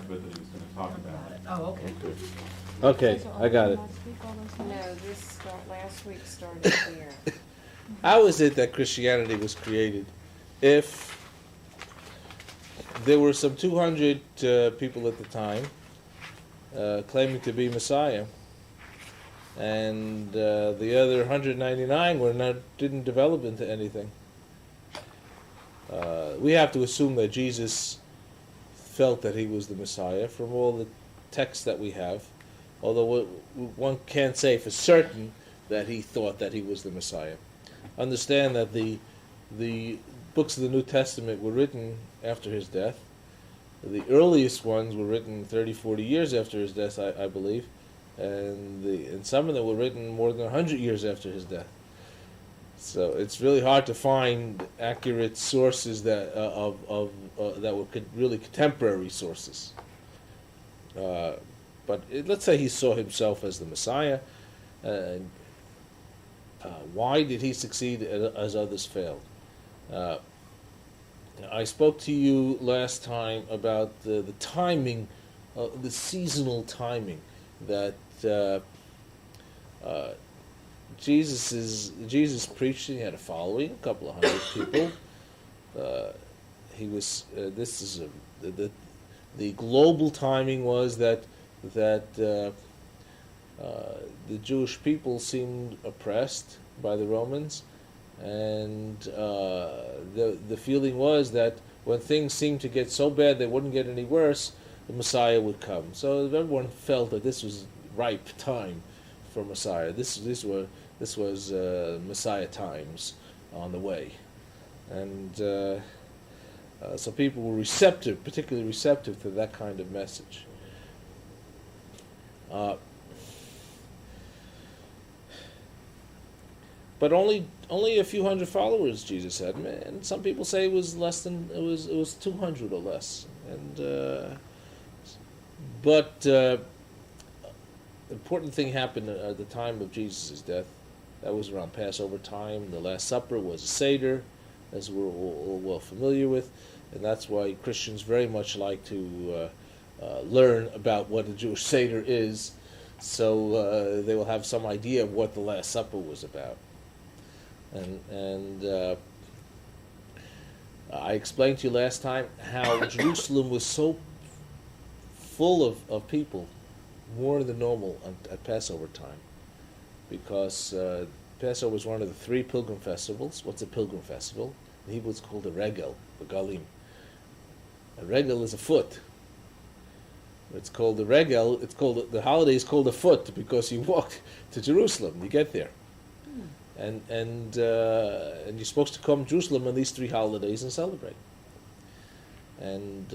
bit that he was going to talk about. Oh, okay. Okay, I got it. No, last week started here. How is it that Christianity was created if there were some 200 people at the time claiming to be Messiah, and the other 199 didn't develop into anything? We have to assume that Jesus felt that he was the Messiah from all the texts that we have, although one can't say for certain that he thought that he was the Messiah. Understand that the books of the New Testament were written after his death. The earliest ones were written 30, 40 years after his death, I believe, and some of them were written more than 100 years after his death. So it's really hard to find accurate sources that that were really contemporary sources. But let's say he saw himself as the Messiah. Why did he succeed as others failed? I spoke to you last time about the timing, the seasonal timing that Jesus preached. He had a following, a couple of hundred people. The global timing was that the Jewish people seemed oppressed by the Romans, and the feeling was that when things seemed to get so bad they wouldn't get any worse, the Messiah would come. So everyone felt that this was ripe time for Messiah. This was Messiah times on the way, and so people were receptive, particularly receptive to that kind of message. But only a few hundred followers Jesus had, and some people say it was less than it was 200 or less. And but the important thing happened at the time of Jesus' death. That was around Passover time. The Last Supper was a Seder, as we're all well familiar with, and that's why Christians very much like to learn about what a Jewish Seder is, so they will have some idea of what the Last Supper was about. And I explained to you last time how Jerusalem was so full of people, more than normal at Passover time, because Passover was one of the 3 pilgrim festivals. What's a pilgrim festival? In Hebrew it's called a regel, the galim. A regel is a foot. It's called the regel. The holiday is called a foot because you walk to Jerusalem. You get there. And you're supposed to come to Jerusalem on these 3 holidays and celebrate. And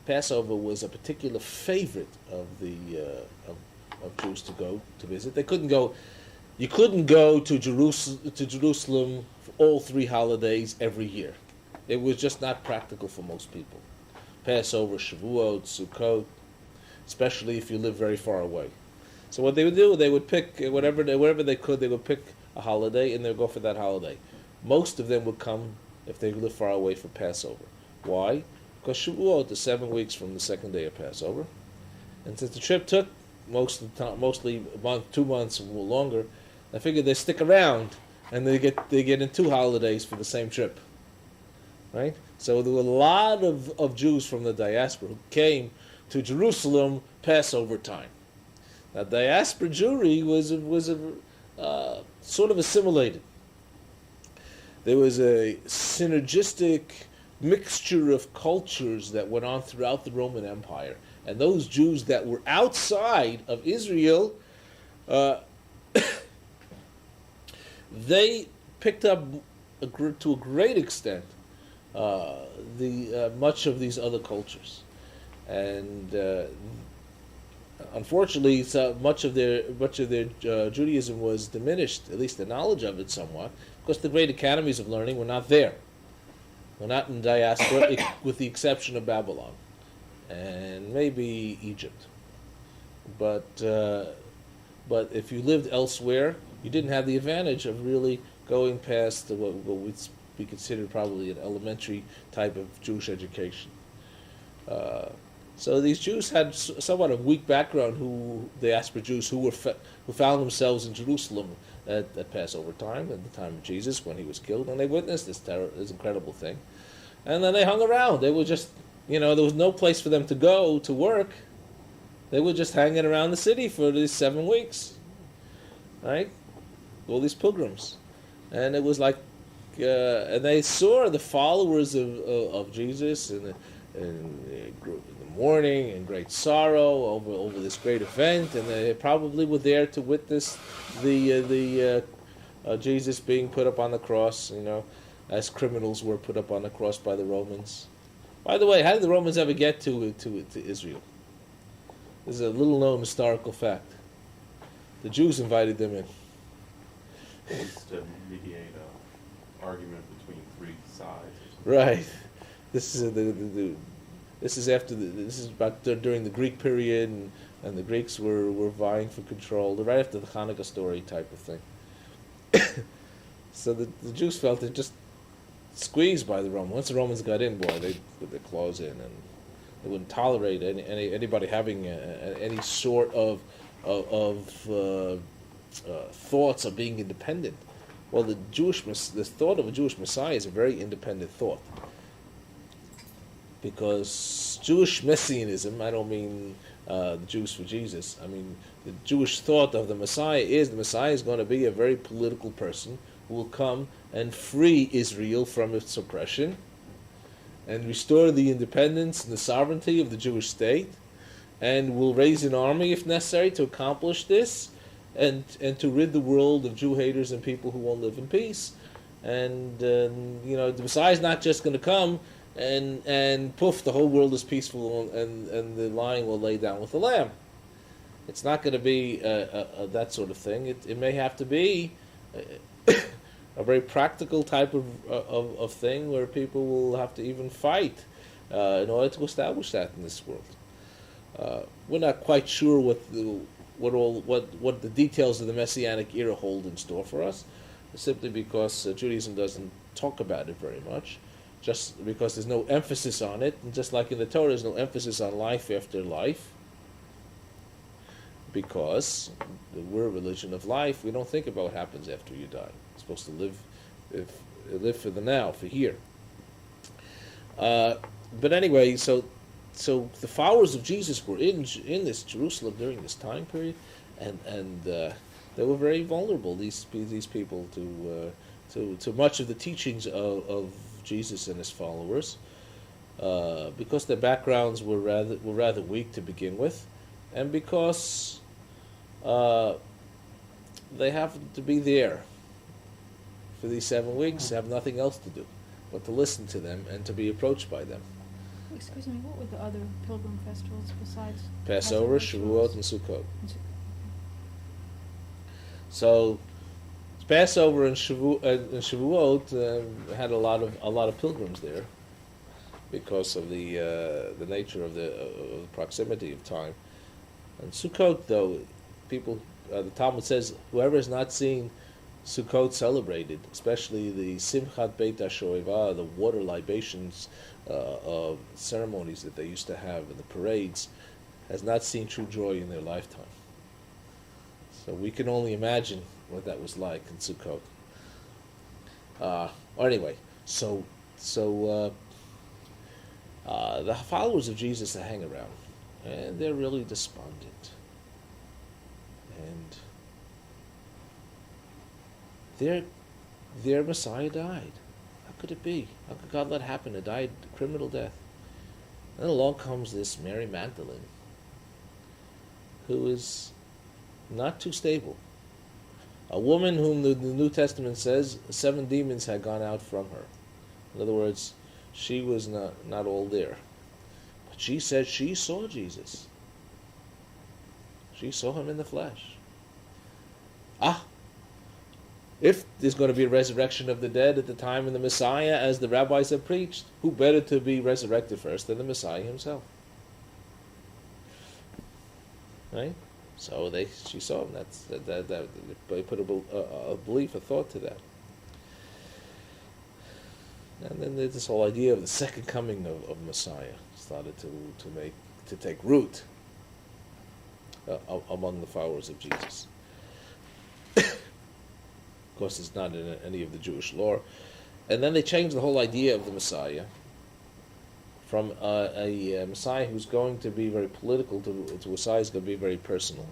Passover was a particular favorite of the of Jews to go to visit. They couldn't go. You couldn't go to Jerusalem for all 3 holidays every year. It was just not practical for most people. Passover, Shavuot, Sukkot, especially if you live very far away. So what they would do, they would pick wherever they could. They would pick a holiday and they'd go for that holiday. Most of them would come if they live far away for Passover. Why? Because Shavuot is 7 weeks from the second day of Passover, and since the trip took most of the time, mostly a month, 2 months or longer, I figured they stick around and they get in 2 holidays for the same trip, right? So there were a lot of Jews from the diaspora who came to Jerusalem Passover time. Now, diaspora Jewry was sort of assimilated. There was a synergistic mixture of cultures that went on throughout the Roman Empire, and those Jews that were outside of Israel, they picked up to a great extent much of these other cultures, and unfortunately, so much of their Judaism was diminished, at least the knowledge of it somewhat, because the great academies of learning were not there. We're not in diaspora, with the exception of Babylon and maybe Egypt. But if you lived elsewhere, you didn't have the advantage of really going past what would be considered probably an elementary type of Jewish education. So these Jews had somewhat of weak background. Who the diaspora Jews who found themselves in Jerusalem at Passover time, at the time of Jesus when he was killed, and they witnessed this incredible thing, and then they hung around. They were just, there was no place for them to go to work. They were just hanging around the city for these 7 weeks, right? All these pilgrims, and it was like, and they saw the followers of Jesus in the morning in great sorrow over this great event, and they probably were there to witness the Jesus being put up on the cross, as criminals were put up on the cross by the Romans. By the way, how did the Romans ever get to Israel? This is a little-known historical fact. The Jews invited them in. It's to mediate an argument between 3 sides. Right. This is this is about during the Greek period, and the Greeks were vying for control. Right after the Hanukkah story type of thing. So the Jews felt they're just squeezed by the Romans. Once the Romans got in, boy, they put their claws in, and they wouldn't tolerate anybody having any sort of thoughts of being independent. Well, the thought of a Jewish Messiah is a very independent thought, because Jewish messianism, I don't mean the Jews for Jesus, I mean the Jewish thought of the Messiah is going to be a very political person who will come and free Israel from its oppression and restore the independence and the sovereignty of the Jewish state, and will raise an army if necessary to accomplish this, and to rid the world of Jew haters and people who won't live in peace. And the Messiah is not just going to come and poof, the whole world is peaceful and the lion will lay down with the lamb. It's not going to be that sort of thing. It may have to be a very practical type of thing where people will have to even fight in order to establish that in this world. We're not quite sure what the details of the Messianic era hold in store for us, simply because Judaism doesn't talk about it very much, just because there's no emphasis on it, and just like in the Torah there's no emphasis on life after life, because we're a religion of life. We don't think about what happens after you die. We're supposed to live for the now, for here. But anyway, so the followers of Jesus were in this Jerusalem during this time period, and they were very vulnerable. These people to much of the teachings of Jesus and his followers, because their backgrounds were rather weak to begin with, and because they have to be there for these 7 weeks, have nothing else to do but to listen to them and to be approached by them. Excuse me, what were the other pilgrim festivals besides Passover, Shavuot, and Sukkot. So Passover and Shavuot had a lot of pilgrims there because of the nature of the proximity of time. And Sukkot, though, the Talmud says whoever has not seen Sukkot celebrated, especially the Simchat Beit HaShoeva, the water libations of ceremonies that they used to have in the parades, has not seen true joy in their lifetime. So we can only imagine what that was like in Sukkot. Anyway, so the followers of Jesus hang around, and they're really despondent, and their Messiah died. How could it be? How could God let happen? It died a criminal death. And then along comes this Mary Magdalene, who is not too stable. A woman whom the New Testament says 7 demons had gone out from her. In other words, she was not all there. But she said she saw Jesus. She saw him in the flesh. If there's going to be a resurrection of the dead at the time of the Messiah, as the rabbis have preached, who better to be resurrected first than the Messiah himself? Right? So she saw him. They put a belief, a thought to that. And then there's this whole idea of the second coming of Messiah started to make take root among the followers of Jesus. Of course, it's not in any of the Jewish law. And then they changed the whole idea of the Messiah from a Messiah who's going to be very political to a Messiah who's going to be very personal.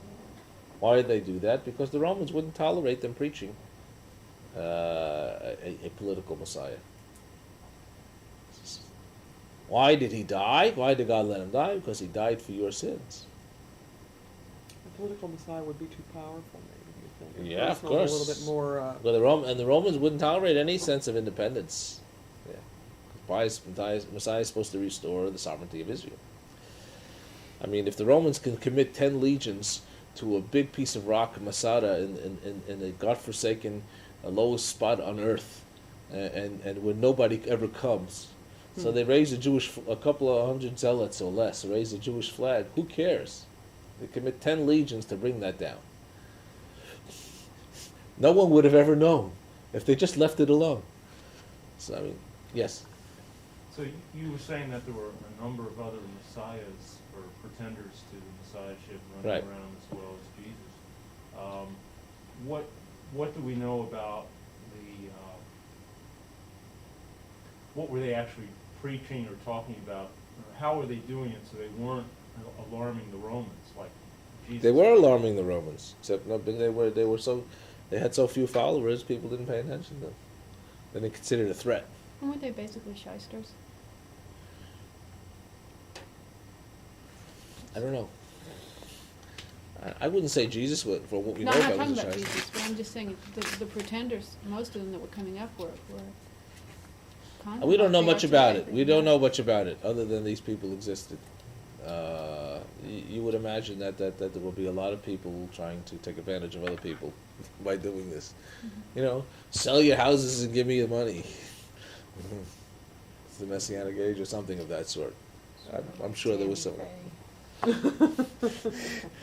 Why did they do that? Because the Romans wouldn't tolerate them preaching a political Messiah. Why did he die? Why did God let him die? Because he died for your sins. The political Messiah would be too powerful, maybe, you think. Yeah, of Personal, course. A little bit more... Well, the Romans wouldn't tolerate any sense of independence. Yeah. Messiah is supposed to restore the sovereignty of Israel. I mean, if the Romans can commit 10 legions to a big piece of rock, Masada, in a godforsaken lowest spot on earth, and where nobody ever comes, so they raise a couple of hundred zealots or less, raise a Jewish flag. Who cares? They commit 10 legions to bring that down. No one would have ever known if they just left it alone. So, I mean, yes. So you were saying that there were a number of other messiahs or pretenders to the messiahship running Right. around as well as Jesus. What do we know about the what were they actually preaching or talking about? Or how were they doing it so they weren't alarming the Romans like Jesus? They were alarming the Romans, except they had so few followers, people didn't pay attention to them. They didn't consider it a threat. And weren't they basically shysters? I don't know. I wouldn't say Jesus, for what we No, know I'm not about talking was a about shyster. Jesus, but I'm just saying the pretenders, most of them that were coming up were kind of We don't like know they much are about today, it. but We you don't know. know much about it, other than these people existed. You would imagine that there will be a lot of people trying to take advantage of other people by doing this. Mm-hmm. You know, sell your houses and give me the money. It's the Messianic age or something of that sort. I'm sure there was some. I mean,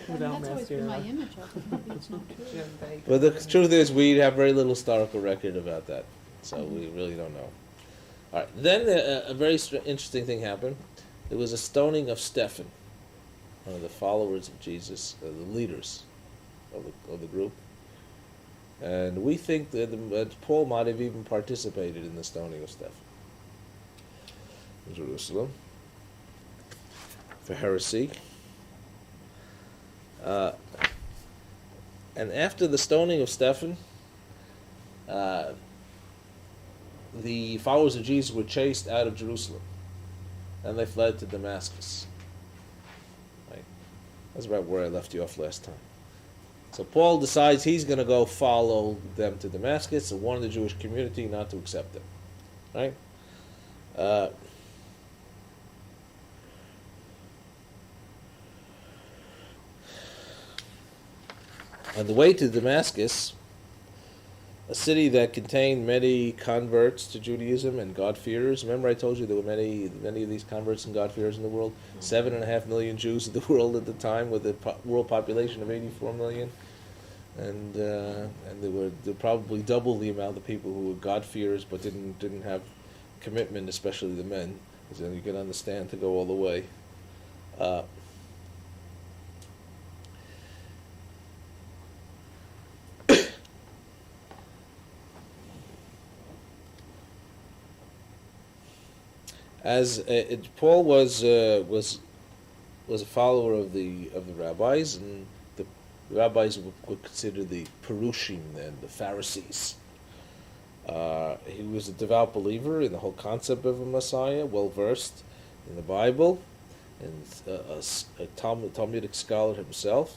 Without that's always been my mascara. image of it. Maybe it's not true. Jim Bacon. But the truth is, we have very little historical record about that, so we really don't know. All right. Then a very interesting thing happened. There was a stoning of Stephen, one of the followers of Jesus, the leaders of the group. And we think that Paul might have even participated in the stoning of Stephen in Jerusalem for heresy. And after the stoning of Stephen, the followers of Jesus were chased out of Jerusalem, and they fled to Damascus. Right? That's about where I left you off last time. So Paul decides he's going to go follow them to Damascus and warn the Jewish community not to accept them. Right? On the way to Damascus, a city that contained many converts to Judaism and God-fearers. Remember I told you there were many of these converts and God-fearers in the world? 7.5 million Jews in the world at the time, with a world population of 84 million. And there were probably double the amount of people who were God-fearers but didn't have commitment, especially the men. So you can understand to go all the way. Paul was a follower of the rabbis, and the rabbis were considered the Perushim and the Pharisees. He was a devout believer in the whole concept of a Messiah, well versed in the Bible, and a Talmudic scholar himself.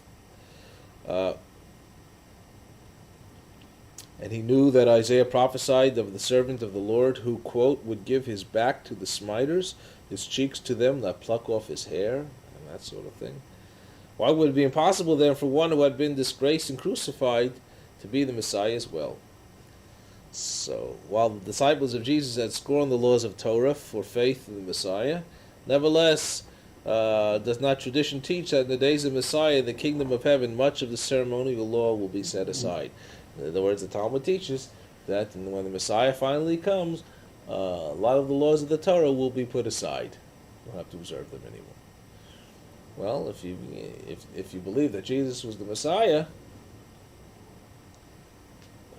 And he knew that Isaiah prophesied of the servant of the Lord who, quote, would give his back to the smiters, his cheeks to them that pluck off his hair, and that sort of thing. Why would it be impossible then for one who had been disgraced and crucified to be the Messiah as well? So, while the disciples of Jesus had scorned the laws of Torah for faith in the Messiah, nevertheless, does not tradition teach that in the days of Messiah, the kingdom of heaven, much of the ceremonial law will be set aside? In other words, the Talmud teaches that when the Messiah finally comes, a lot of the laws of the Torah will be put aside. We'll have to observe them anymore. Well, if you believe that Jesus was the Messiah,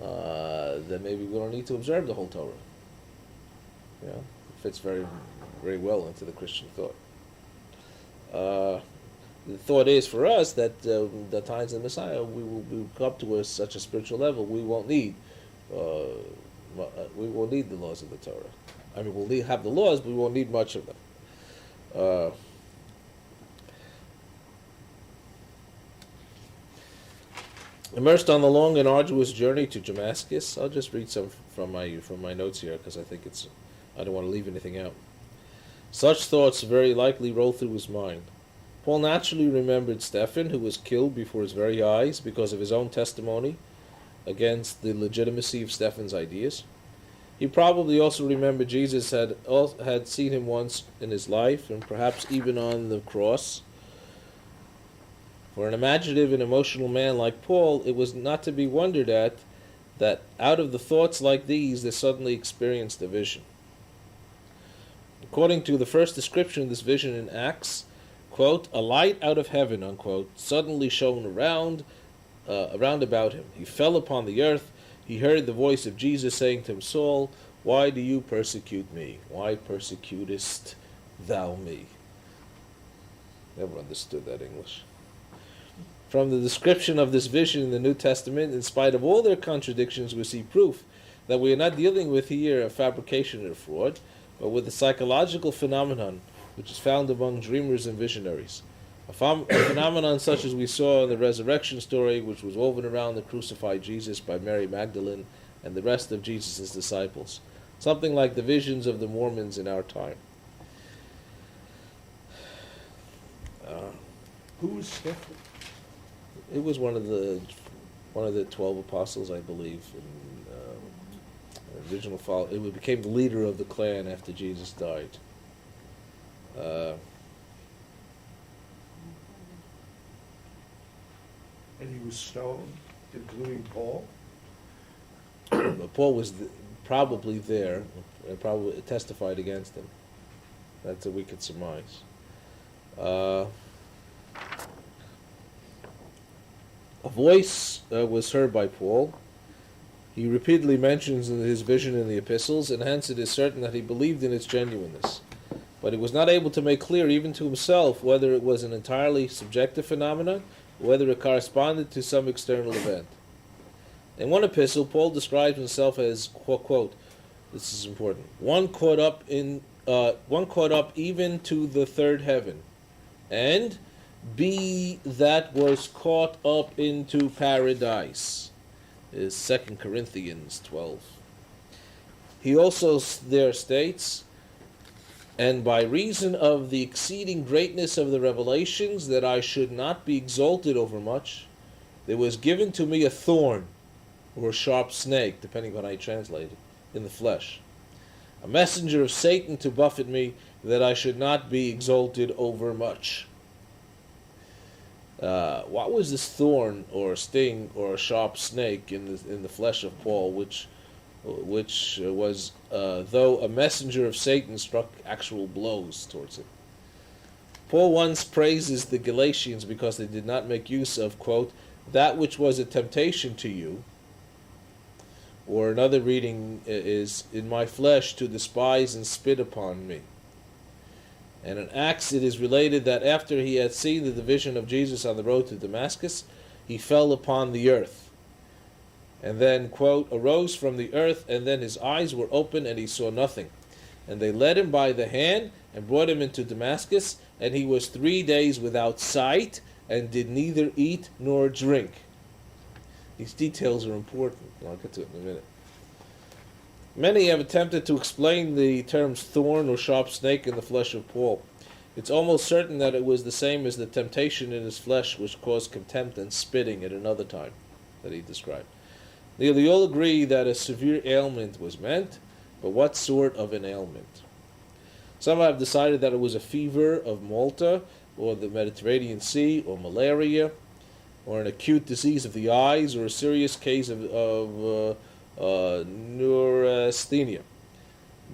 then maybe we don't need to observe the whole Torah. You know, it fits very, very well into the Christian thought. The thought is for us that the times of the Messiah, we will come to such a spiritual level, we won't need the laws of the Torah. I mean, we'll have the laws, but we won't need much of them. Immersed on the long and arduous journey to Damascus. I'll just read some from my notes here because I think I don't want to leave anything out. Such thoughts very likely rolled through his mind. Paul naturally remembered Stephen, who was killed before his very eyes because of his own testimony against the legitimacy of Stephen's ideas. He probably also remembered Jesus had seen him once in his life, and perhaps even on the cross. For an imaginative and emotional man like Paul, it was not to be wondered at that out of the thoughts like these, there suddenly experienced a vision. According to the first description of this vision in Acts, quote, a light out of heaven, unquote, suddenly shone around about him. He fell upon the earth. He heard the voice of Jesus saying to him, Saul, why do you persecute me? Why persecutest thou me? Never understood that English. From the description of this vision in the New Testament, in spite of all their contradictions, we see proof that we are not dealing with here a fabrication or fraud, but with a psychological phenomenon which is found among dreamers and visionaries. A phenomenon such as we saw in the resurrection story, which was woven around the crucified Jesus by Mary Magdalene and the rest of Jesus' disciples. Something like the visions of the Mormons in our time. Who was Stephen? It was one of the 12 apostles, I believe. Original follow. It became the leader of the clan after Jesus died. And he was stoned, including Paul? But Paul was probably there, and probably testified against him. That's what we could surmise. A voice was heard by Paul. He repeatedly mentions in his vision in the epistles, and hence it is certain that he believed in its genuineness. But he was not able to make clear even to himself whether it was an entirely subjective phenomenon, or whether it corresponded to some external event. In one epistle, Paul describes himself as, quote, this is important, one caught up even to the third heaven, and be that was caught up into paradise, is 2 Corinthians 12. He also there states, and by reason of the exceeding greatness of the revelations, that I should not be exalted over much, there was given to me a thorn, or a sharp snake, depending on how you translate it, in the flesh, a messenger of Satan to buffet me, that I should not be exalted over much. What was this thorn or sting or a sharp snake in the flesh of Paul, which was though a messenger of Satan struck actual blows towards him? Paul once praises the Galatians because they did not make use of, quote, that which was a temptation to you, or another reading is, in my flesh to despise and spit upon me. And in Acts it is related that after he had seen the vision of Jesus on the road to Damascus, he fell upon the earth. And then, quote, arose from the earth, and then his eyes were open, and he saw nothing. And they led him by the hand, and brought him into Damascus, and he was 3 days without sight, and did neither eat nor drink. These details are important. I'll get to it in a minute. Many have attempted to explain the terms thorn or sharp snake in the flesh of Paul. It's almost certain that it was the same as the temptation in his flesh which caused contempt and spitting at another time that he described. Nearly all agree that a severe ailment was meant, but what sort of an ailment? Some have decided that it was a fever of Malta, or the Mediterranean Sea, or malaria, or an acute disease of the eyes, or a serious case of neurasthenia.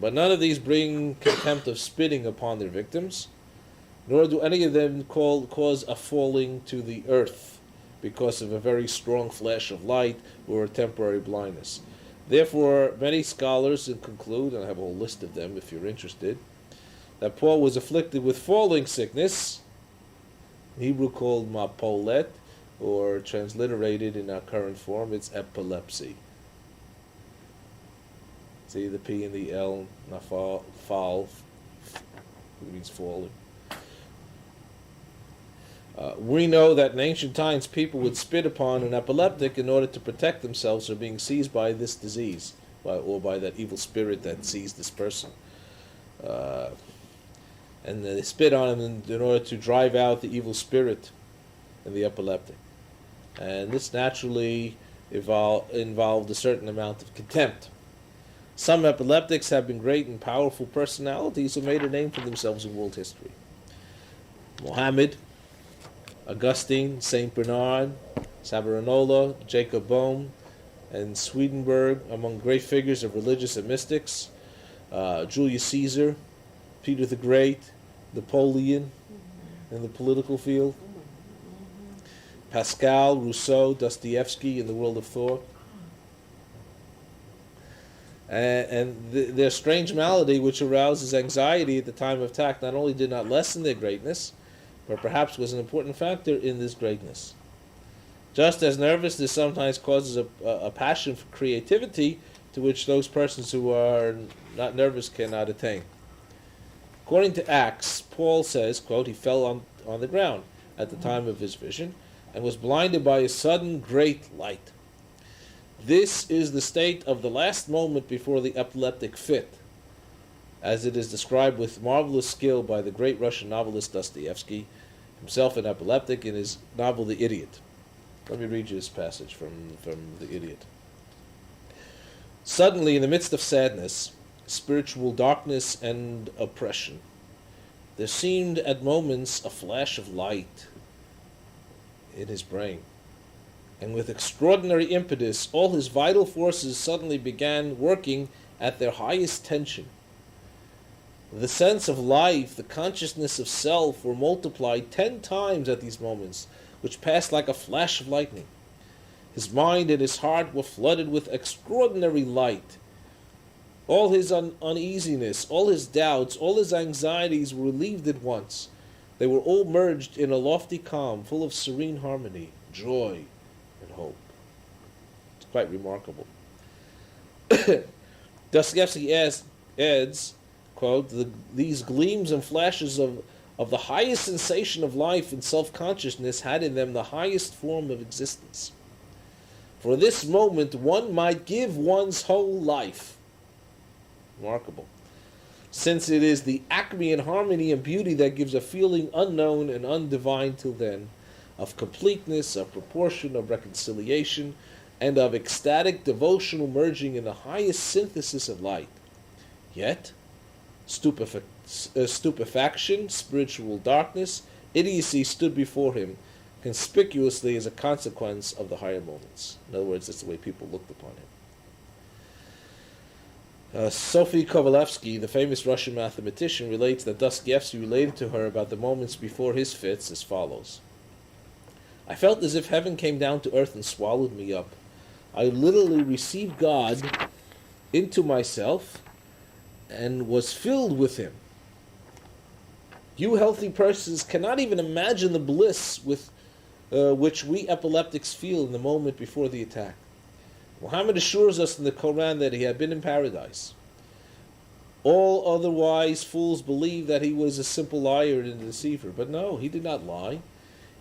But none of these bring contempt of spitting upon their victims. nor do any of them cause a falling to the earth because of a very strong flash of light or a temporary blindness. Therefore, many scholars conclude, and I have a whole list of them if you're interested, that Paul was afflicted with falling sickness, in Hebrew called mapolet, or transliterated in our current form, it's epilepsy. See the P and the L, nafal, fall, it means falling. We know that in ancient times people would spit upon an epileptic in order to protect themselves from being seized by this disease, or by that evil spirit that seized this person. And they spit on him in order to drive out the evil spirit in the epileptic. And this naturally involved a certain amount of contempt. Some epileptics have been great and powerful personalities who made a name for themselves in world history. Mohammed, Augustine, Saint Bernard, Savonarola, Jacob Boehme, and Swedenborg, among great figures of religious and mystics. Julius Caesar, Peter the Great, Napoleon in the political field, Pascal, Rousseau, Dostoevsky in the world of thought. And their strange malady, which arouses anxiety at the time of attack, not only did not lessen their greatness, but perhaps was an important factor in this greatness. Just as nervousness sometimes causes a passion for creativity to which those persons who are not nervous cannot attain. According to Acts, Paul says, quote, he fell on the ground at the time of his vision and was blinded by a sudden great light. This is the state of the last moment before the epileptic fit, as it is described with marvelous skill by the great Russian novelist Dostoevsky, himself an epileptic, in his novel The Idiot. Let me read you this passage from The Idiot. Suddenly, in the midst of sadness, spiritual darkness and oppression, there seemed at moments a flash of light in his brain. And with extraordinary impetus, all his vital forces suddenly began working at their highest tension. The sense of life, the consciousness of self were multiplied 10 times at these moments, which passed like a flash of lightning. His mind and his heart were flooded with extraordinary light. All his uneasiness, all his doubts, all his anxieties were relieved at once. They were all merged in a lofty calm, full of serene harmony, joy, and hope. It's quite remarkable. Dostoevsky adds, quote, these gleams and flashes of the highest sensation of life and self-consciousness had in them the highest form of existence. For this moment one might give one's whole life. Remarkable. Since it is the acme in harmony and beauty that gives a feeling unknown and undivine till then, of completeness, of proportion, of reconciliation, and of ecstatic devotional merging in the highest synthesis of light. Yet, stupefaction, spiritual darkness, idiocy stood before him, conspicuously as a consequence of the higher moments. In other words, that's the way people looked upon him. Sophie Kovalevsky, the famous Russian mathematician, relates that Dostoevsky related to her about the moments before his fits as follows. I felt as if heaven came down to earth and swallowed me up. I literally received God into myself and was filled with him. You healthy persons cannot even imagine the bliss with which we epileptics feel in the moment before the attack. Muhammad assures us in the Quran that he had been in paradise. All otherwise fools believe that he was a simple liar and a deceiver. But no, he did not lie.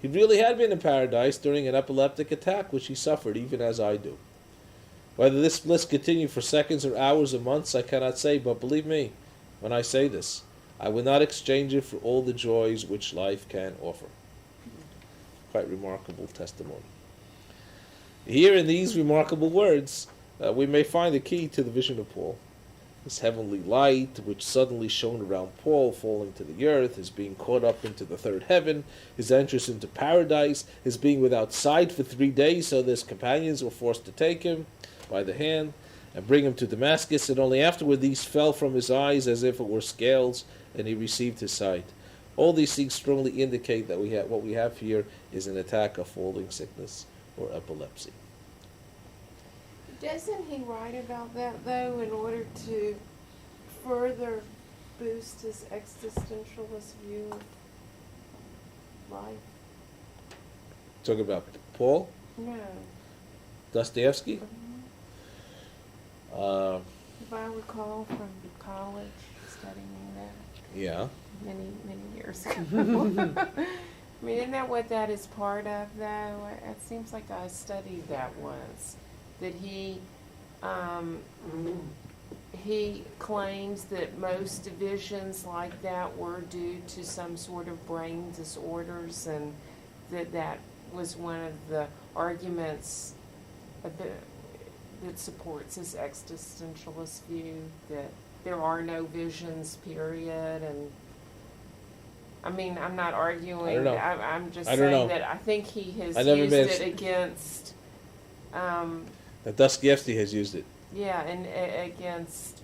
He really had been in paradise during an epileptic attack, which he suffered, even as I do. Whether this bliss continued for seconds or hours or months, I cannot say, but believe me, when I say this, I will not exchange it for all the joys which life can offer. Quite remarkable testimony. Here in these remarkable words, we may find the key to the vision of Paul. This heavenly light, which suddenly shone around Paul, falling to the earth, his being caught up into the third heaven, his entrance into paradise, his being without sight for 3 days, so that his companions were forced to take him by the hand and bring him to Damascus, and only afterward these fell from his eyes as if it were scales, and he received his sight. All these things strongly indicate that what we have here is an attack of falling sickness or epilepsy. Doesn't he write about that though in order to further boost his existentialist view of life? Talk about Paul, No. Dostoevsky. If I recall from college studying that Yeah. many years ago. I mean, isn't that what that is part of though? It seems like I studied that once. That he claims that most divisions like that were due to some sort of brain disorders, and that was one of the arguments that supports his existentialist view, that there are no visions, period. And I mean, I'm not arguing. I don't know. I'm just I don't saying know. that I think he has I never used been- it against. That Dostoevsky has used it. Yeah, and against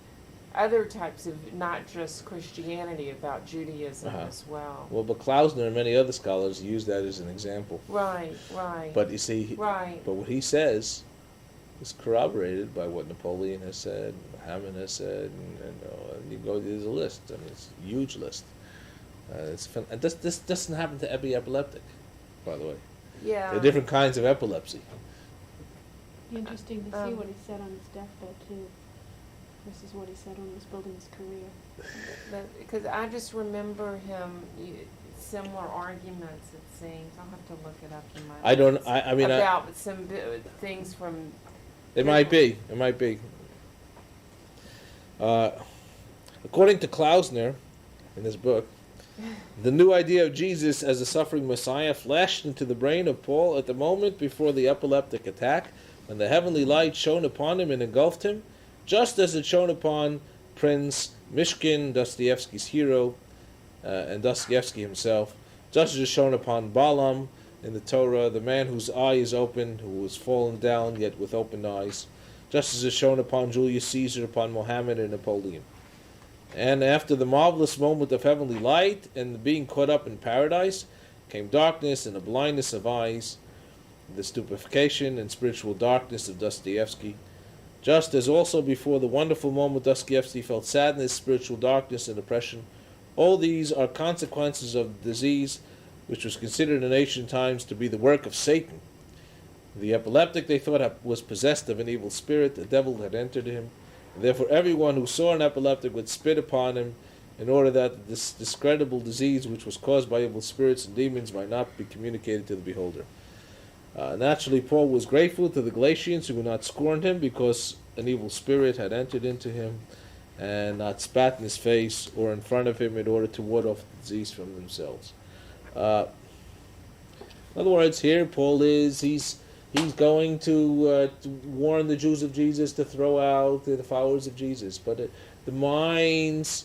other types of, not just Christianity, about Judaism Uh-huh. as well. Well, but Klausner and many other scholars use that as an example. Right. But you see, Right. but what he says is corroborated by what Napoleon has said, Hammond has said, and you go. There's a list. I mean, it's a huge list. And this doesn't happen to every epileptic, by the way. Yeah. There are different kinds of epilepsy. Be interesting to see Um, what he said on his deathbed too. This is what he said when he was building his career. Because I just remember him, similar arguments, it seems. I'll have to look it up in my I don't. notes. I mean, About some things from. it might be. It might be. According to Klausner, in his book, the new idea of Jesus as a suffering Messiah flashed into the brain of Paul at the moment before the epileptic attack, when the heavenly light shone upon him and engulfed him, just as it shone upon Prince Mishkin, Dostoevsky's hero, and Dostoevsky himself, just as it shone upon Balaam in the Torah, the man whose eye is open, who was fallen down yet with open eyes, just as it shone upon Julius Caesar, upon Mohammed and Napoleon. And after the marvelous moment of heavenly light and being caught up in paradise, came darkness and a blindness of eyes, the stupefaction and spiritual darkness of Dostoevsky. Just as also before the wonderful moment Dostoevsky felt sadness, spiritual darkness, and oppression, all these are consequences of the disease which was considered in ancient times to be the work of Satan. The epileptic, they thought, was possessed of an evil spirit. The devil had entered him. And therefore everyone who saw an epileptic would spit upon him, in order that this discreditable disease, which was caused by evil spirits and demons, might not be communicated to the beholder. Naturally, Paul was grateful to the Galatians who had not scorned him, because an evil spirit had entered into him and not spat in his face or in front of him in order to ward off the disease from themselves. In other words, here Paul he's going to warn the Jews of Jesus to throw out the followers of Jesus, but the mind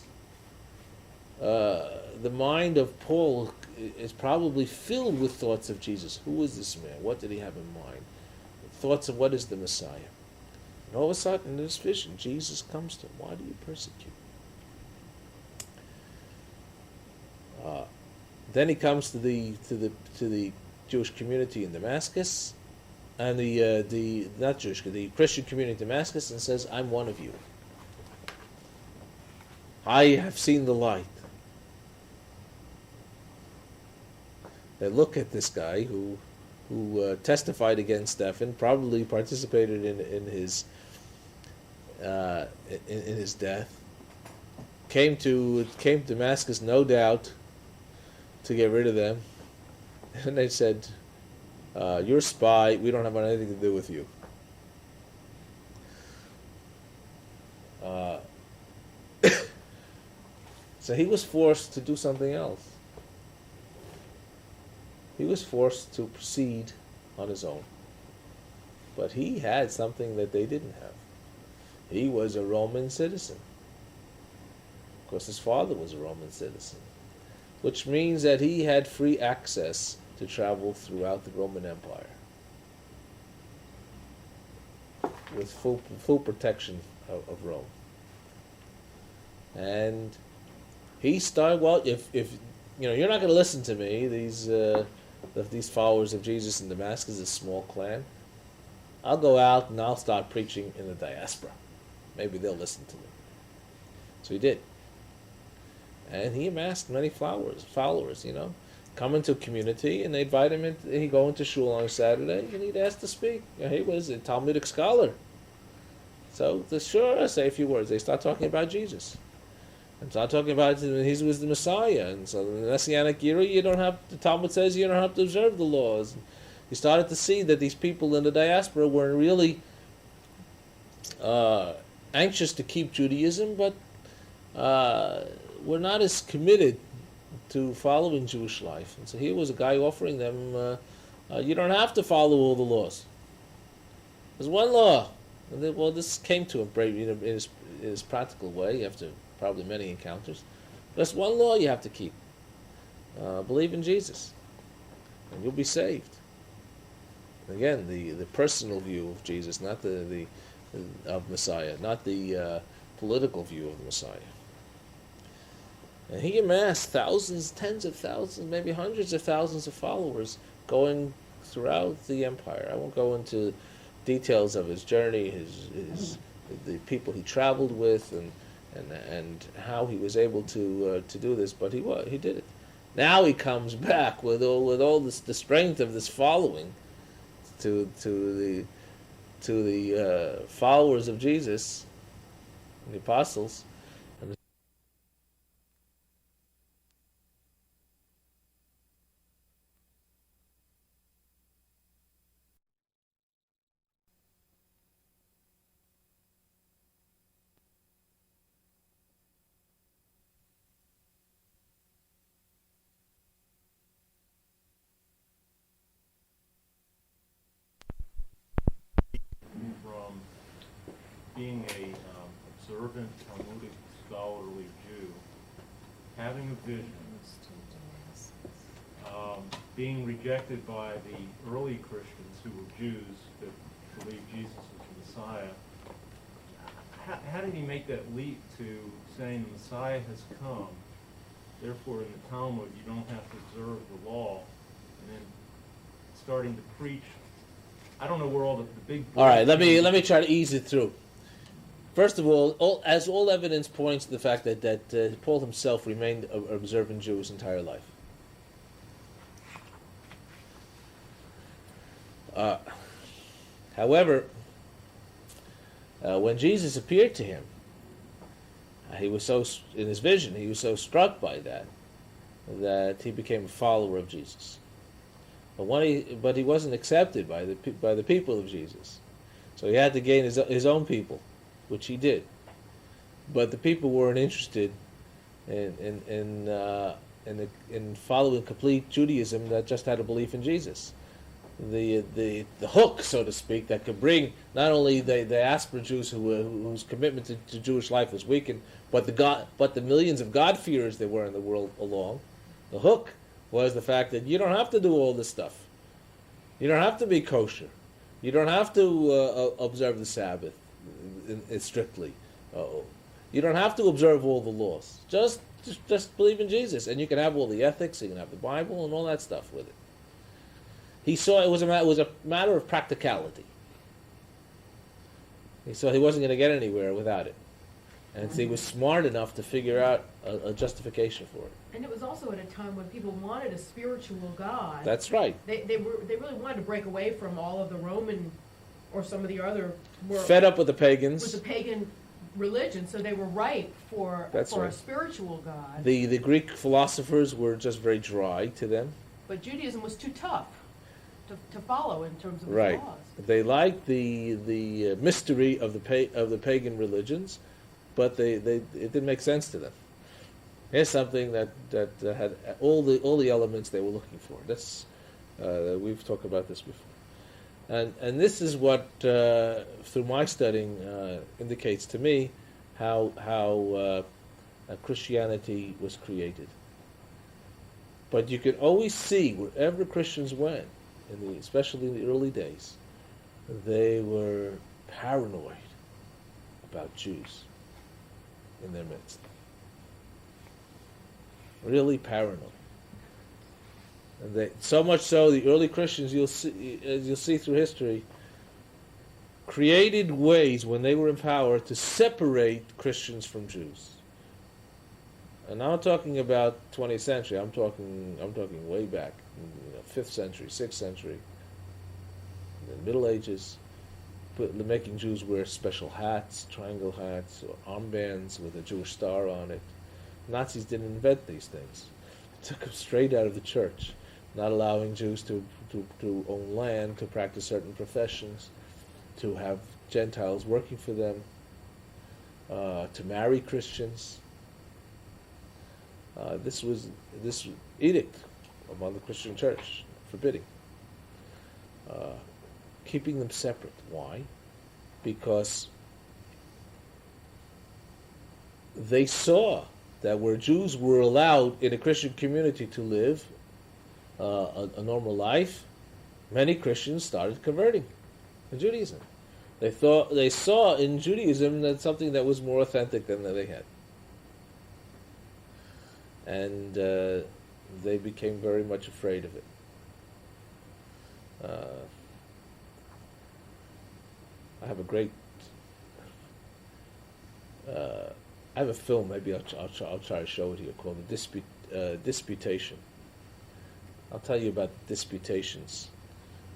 of Paul is probably filled with thoughts of Jesus. Who is this man? What did he have in mind? Thoughts of what is the Messiah? And all of a sudden, in this vision, Jesus comes to him. Why do you persecute? Then he comes to the Jewish community in Damascus, and the Christian community in Damascus, and says, "I'm one of you. I have seen the light." They look at this guy who testified against Stephen, probably participated in his death. Came to Damascus, no doubt, to get rid of them, and they said, "You're a spy. We don't have anything to do with you." So he was forced to do something else. He was forced to proceed on his own. But he had something that they didn't have. He was a Roman citizen. Of course, his father was a Roman citizen, which means that he had free access to travel throughout the Roman Empire with full protection of Rome. And he started, well, if you're not going to listen to me. These followers of Jesus in Damascus, this small clan. I'll go out and I'll start preaching in the diaspora. Maybe they'll listen to me. So he did. And he amassed many followers, come into a community, and they invite him in. He'd go into shul on a Saturday, and he'd ask to speak. He was a Talmudic scholar. So, sure, say a few words. They start talking about Jesus. And start talking about he was the Messiah. And so in the Messianic era, the Talmud says you don't have to observe the laws. And you started to see that these people in the diaspora were really anxious to keep Judaism, but were not as committed to following Jewish life. And so here was a guy offering them, you don't have to follow all the laws. There's one law. And then, this came to him in his practical way after probably many encounters. There's one law you have to keep. Believe in Jesus, and you'll be saved. Again, the personal view of Jesus, not of Messiah, not the political view of the Messiah. And he amassed thousands, tens of thousands, maybe hundreds of thousands of followers going throughout the empire. I won't go into details of his journey, the people he traveled with, and how he was able to do this, but he did it. Now he comes back with all this, the strength of this following to the followers of Jesus, the apostles. From being a observant Talmudic scholarly Jew, having a vision, being rejected by the early Christians who were Jews that believed Jesus was the Messiah, how did he make that leap to saying the Messiah has come, therefore in the Talmud you don't have to observe the law, and then starting to preach? I don't know where all the big... All right, let me try to ease it through. First of all all evidence points to the fact that Paul himself remained an observant Jew his entire life. However, when Jesus appeared to him, he was in his vision, he was so struck by that he became a follower of Jesus. But he wasn't accepted by the people of Jesus, so he had to gain his own people, which he did. But the people weren't interested in following complete Judaism that just had a belief in Jesus. The hook, so to speak, that could bring not only the diaspora Jews whose commitment to Jewish life was weakened, but the millions of God-fearers there were in the world along. The hook was the fact that you don't have to do all this stuff. You don't have to be kosher. You don't have to observe the Sabbath strictly. You don't have to observe all the laws. Just believe in Jesus, and you can have all the ethics. You can have the Bible and all that stuff with it. He saw it was a matter of practicality. He saw he wasn't going to get anywhere without it, and so he was smart enough to figure out a justification for it. And it was also at a time when people wanted a spiritual God. That's right. They really wanted to break away from all of the Roman or some of the other more Fed up with the pagans. with the pagan religion, so they were ripe for That's right. a spiritual God. The Greek philosophers were just very dry to them. But Judaism was too tough to follow in terms of Right. the laws. They liked the mystery of the pagan religions, but it didn't make sense to them. Here's something that had all the elements they were looking for. That's we've talked about this before, and this is what through my studying indicates to me how Christianity was created. But you could always see wherever Christians went, especially in the early days, they were paranoid about Jews in their midst. Really paranoid. And so much so, the early Christians, you'll see, as you'll see through history, created ways when they were in power to separate Christians from Jews. And I'm not talking about 20th century. I'm talking way back, 5th century, 6th century, the Middle Ages, making Jews wear special hats, triangle hats, or armbands with a Jewish star on it. Nazis didn't invent these things. They took them straight out of the church, not allowing Jews to own land, to practice certain professions, to have Gentiles working for them, to marry Christians. This edict among the Christian church, forbidding, keeping them separate. Why? Because they saw that where Jews were allowed in a Christian community to live a normal life, many Christians started converting to Judaism. They saw in Judaism that something that was more authentic than they had. And they became very much afraid of it. I have a great. I have a film. Maybe I'll try to show it here called the Disputation. I'll tell you about disputations,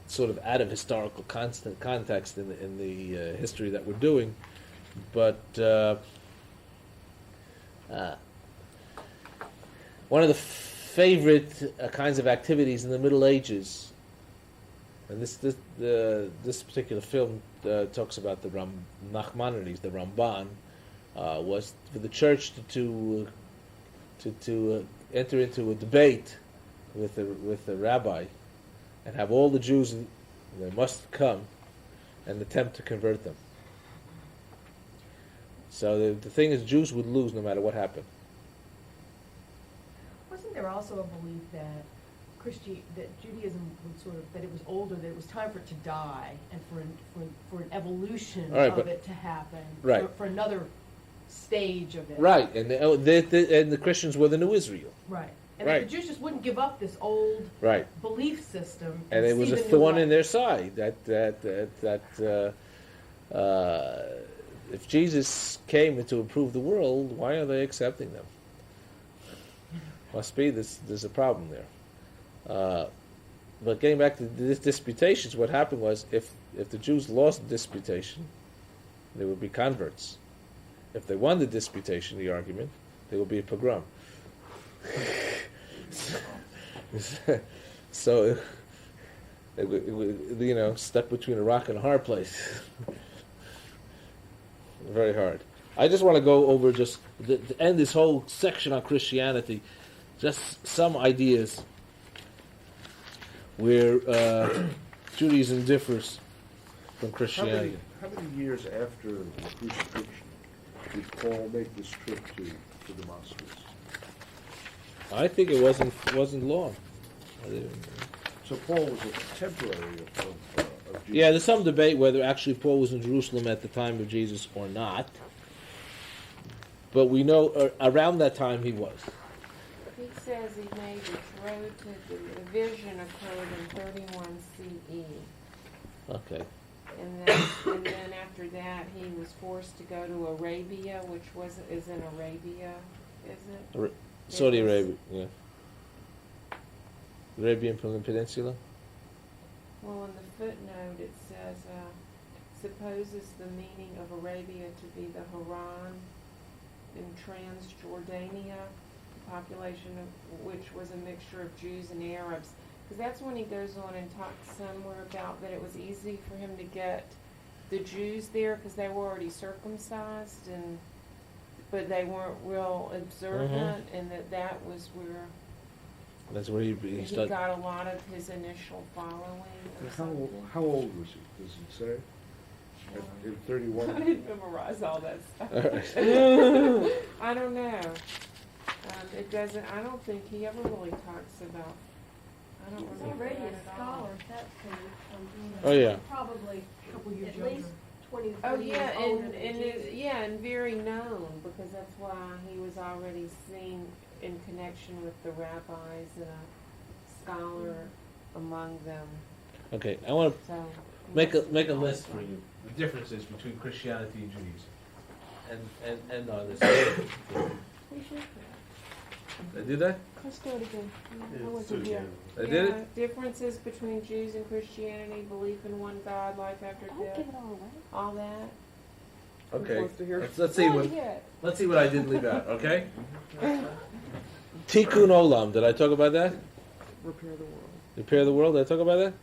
sort of out of historical context in the history that we're doing, but. One of the favorite kinds of activities in the Middle Ages, and this particular film talks about the Nachmanides, the Ramban, was for the church to enter into a debate with the rabbi, and have all the Jews, they must come, and attempt to convert them. So the thing is, Jews would lose no matter what happened. Wasn't there also a belief that that Judaism that it was older, that it was time for it to die, and for an evolution Right, of but- it to happen, Right. for another stage of it? Right, and the Christians were the new Israel. Right. And Right. the Jews just wouldn't give up this old Right. belief system. And it was see a the new thorn light. in their side that if Jesus came to improve the world, why are they accepting them? Must be there's a problem there. But getting back to the disputations, what happened was if the Jews lost the disputation, they would be converts. If they won the disputation, the argument, there would be a pogrom. So, stuck between a rock and a hard place. Very hard. I just want to go over to end this whole section on Christianity, just some ideas where Judaism differs from Christianity. How many years after the crucifixion did Paul make this trip to Damascus? I think it wasn't long. So Paul was a contemporary of Jesus. Yeah, there's some debate whether actually Paul was in Jerusalem at the time of Jesus or not. But we know around that time he was. He says he made his road to the vision occurred in 31 CE. Okay. And then after that, he was forced to go to Arabia, which is in Arabia, is it? Saudi It was- Arabia, yeah. Arabian Peninsula? Well, in the footnote, it says, supposes the meaning of Arabia to be the Haran in Transjordania, the population of which was a mixture of Jews and Arabs. Because that's when he goes on and talks somewhere about that it was easy for him to get the Jews there because they were already circumcised, but they weren't real observant, and that was where That's where he he started. got a lot of his initial following. Or How something. old was he? Does it say? In I 31? didn't memorize all that stuff. I don't know. It doesn't. I don't think he ever really talks about. I don't He's remember already that a at scholar all. at that point. Oh, yeah. Probably A couple years at least 20, Oh 30 yeah, years older than and Jesus. and very known because that's why he was already seen in connection with the rabbis in a scholar among them, Okay, I want to so. make a list for you. The differences between Christianity and Judaism, and on this. We should. I do that? Let's do it again. I It's wasn't here. I did it. Yeah, differences between Jews and Christianity, belief in one God, life after Don't death, give it all away. all that. Okay. wants to hear? Let's see I what wanna hear it. let's see what I did leave out. Okay. Tikkun Olam. Did I talk about that? Repair the world. Repair the world. Did I talk about that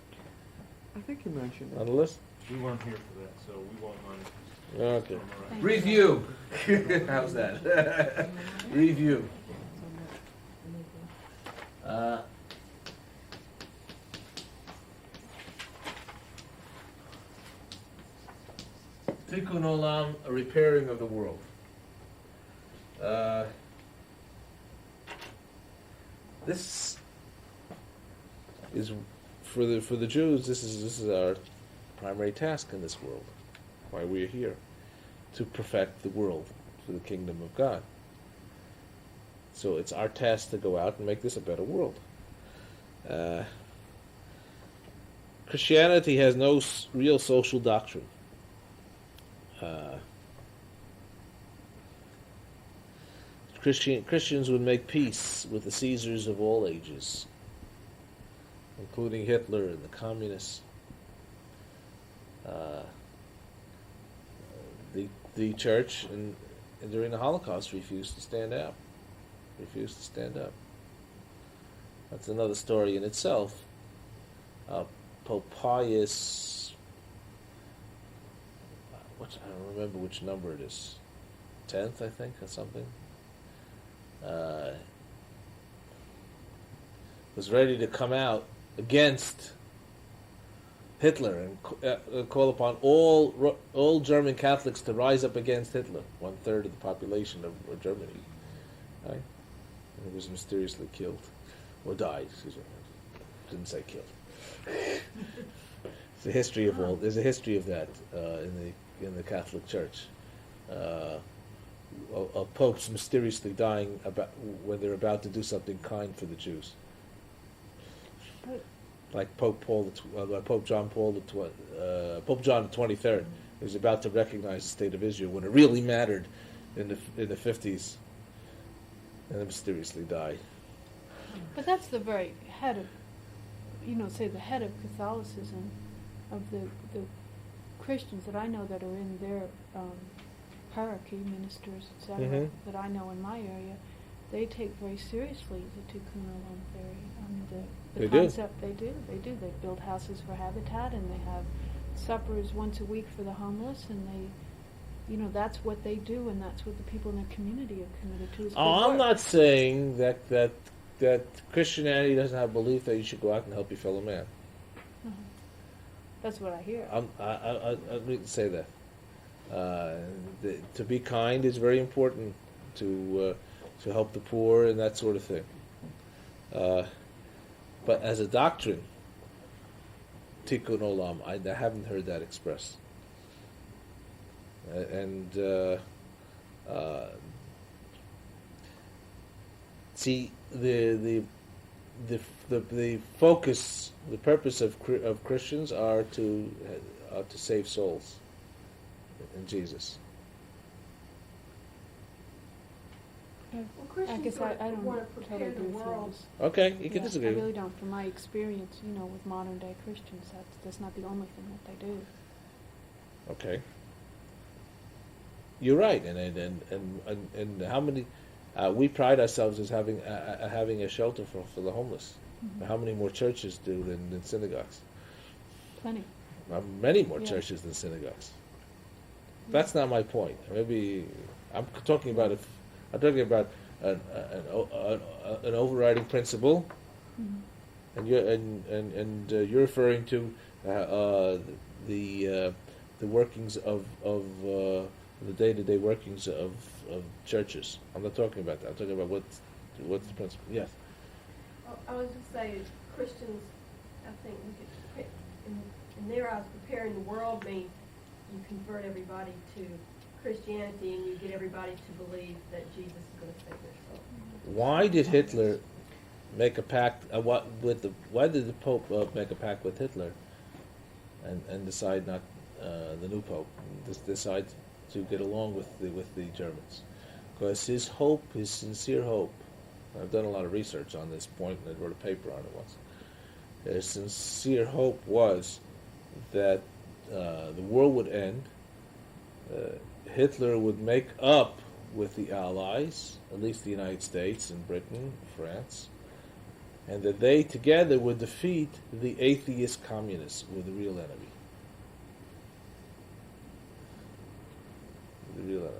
I think you mentioned on it. the list? We weren't here for that, so we won't mind. Okay. Thank you. Review. How's that? Review. Tikkun Olam, a repairing of the world. This is for the Jews. This is our primary task in this world. Why we are here, to perfect the world for the kingdom of God. So it's our task to go out and make this a better world. Christianity has no real social doctrine. Christians would make peace with the Caesars of all ages, including Hitler and the communists. The church and during the Holocaust refused to stand up. That's another story in itself. Pope Pius, I don't remember which number it is, 10th, I think, or something, was ready to come out against Hitler and call upon all German Catholics to rise up against Hitler, 1/3 of the population of Germany. Right? And he was mysteriously killed, or died. Excuse me. Didn't say killed. There's a history of that in the Catholic Church. Of popes mysteriously dying when they're about to do something kind for the Jews. Like Pope John the 23rd, he was about to recognize the state of Israel when it really mattered in the 50s, and then mysteriously died. But that's the very head of, the head of Catholicism, of the Christians that I know that are in their hierarchy, ministers, etc., Mhm. that I know in my area, they take very seriously the Tikkun Olam theory. The They do. concept, they do. They build houses for Habitat, and they have suppers once a week for the homeless, and that's what they do, and that's what the people in their community are committed to. Is good I'm work. not saying that Christianity doesn't have belief that you should go out and help your fellow man. That's what I hear. I need to say that. To be kind is very important. To help the poor and that sort of thing. But as a doctrine, Tikkun Olam, I haven't heard that expressed. See, the focus, the purpose of Christians are to save souls in Jesus. Well, I Christians guess I don't want to prepare totally the agree with you. world. Okay, you can Yeah, disagree. I really don't. From my experience, with modern day Christians, that's not the only thing that they do. Okay. You're right, and how many? We pride ourselves as having a shelter for the homeless. Mhm. How many more churches do than synagogues? Plenty. Many more Yeah. churches than synagogues. That's not my point. Maybe I'm talking about an overriding principle, Mhm. and you're referring to the workings of the day-to-day workings of churches. I'm not talking about that. I'm talking about what's the principle. Yes. I was just saying, Christians, I think, in their eyes, preparing the world means you convert everybody to Christianity and you get everybody to believe that Jesus is going to save their soul. Why did Hitler make a pact? Why did the Pope make a pact with Hitler, and decide not the new Pope decide to get along with the Germans? Because his hope, his sincere hope. I've done a lot of research on this point, and I wrote a paper on it once. His sincere hope was that the world would end. Hitler would make up with the Allies, at least the United States and Britain, France, and that they together would defeat the atheist communists, who were the real enemy. The real enemy.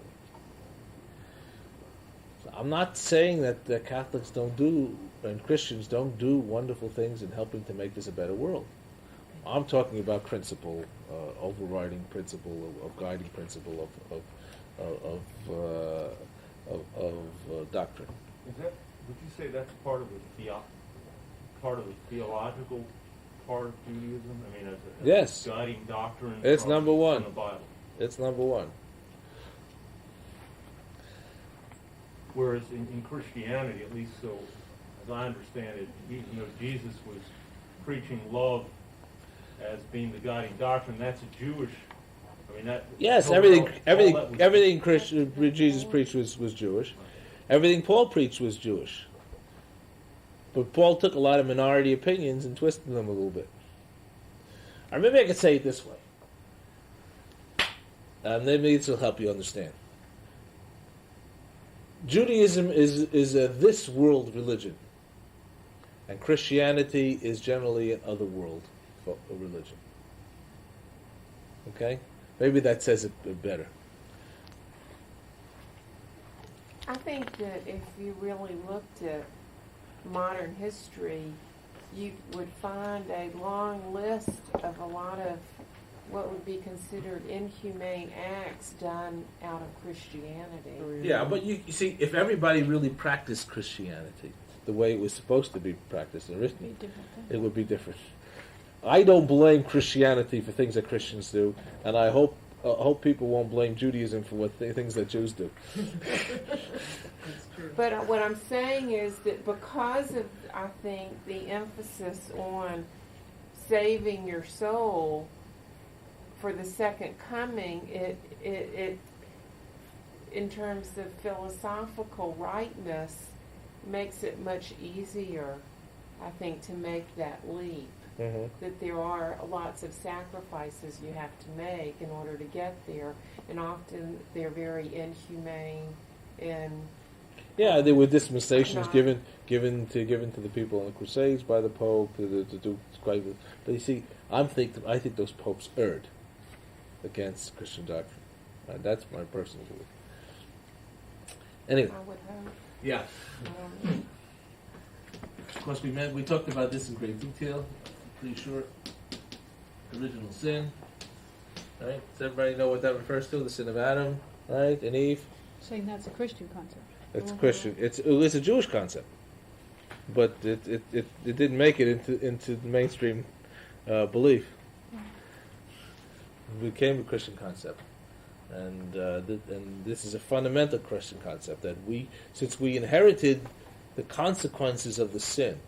So I'm not saying that the Catholics don't do, and Christians don't do wonderful things in helping to make this a better world. I'm talking about principle, overriding principle, of guiding principle of doctrine. Is that, would you say that's part of the theological part of Judaism? I mean, as Yes. a guiding doctrine. It's from number one. the Bible. It's number one. Whereas in Christianity, at least so as I understand it, even though Jesus was preaching love as being the guiding doctrine, that's a Jewish. I mean that. Yes, all everything that was- everything Jesus preached was Jewish. Everything Paul preached was Jewish. But Paul took a lot of minority opinions and twisted them a little bit. Or maybe I could say it this way. Maybe this will help you understand. Judaism is a this world religion, and Christianity is generally an other world religion. Okay? Maybe that says it better. I think that if you really looked at modern history, you would find a long list of a lot of what would be considered inhumane acts done out of Christianity. Yeah, but you see, if everybody really practiced Christianity the way it was supposed to be practiced and Be written, different thing. it would be different. I don't blame Christianity for things that Christians do, and I hope people won't blame Judaism for things that Jews do. That's true. But what I'm saying is that because of, I think, the emphasis on saving your soul for the second coming, it in terms of philosophical rightness, makes it much easier, I think, to make that leap. Mm-hmm. That there are lots of sacrifices you have to make in order to get there, and often they're very inhumane and Yeah, there were dispensations Not- given to the people in the Crusades by the Pope to do quite. But you see, I think those popes erred against Christian doctrine. That's my personal belief. Anyway, I would hope. yeah. Of course, we talked about this in great detail. Pretty sure. Original sin. Right? Does everybody know what that refers to? The sin of Adam, right, and Eve. Saying that's a Christian concept. It's Christian. It's a Jewish concept, but it didn't make it into the mainstream belief. It became a Christian concept, and this is a fundamental Christian concept that since we inherited the consequences of the sin,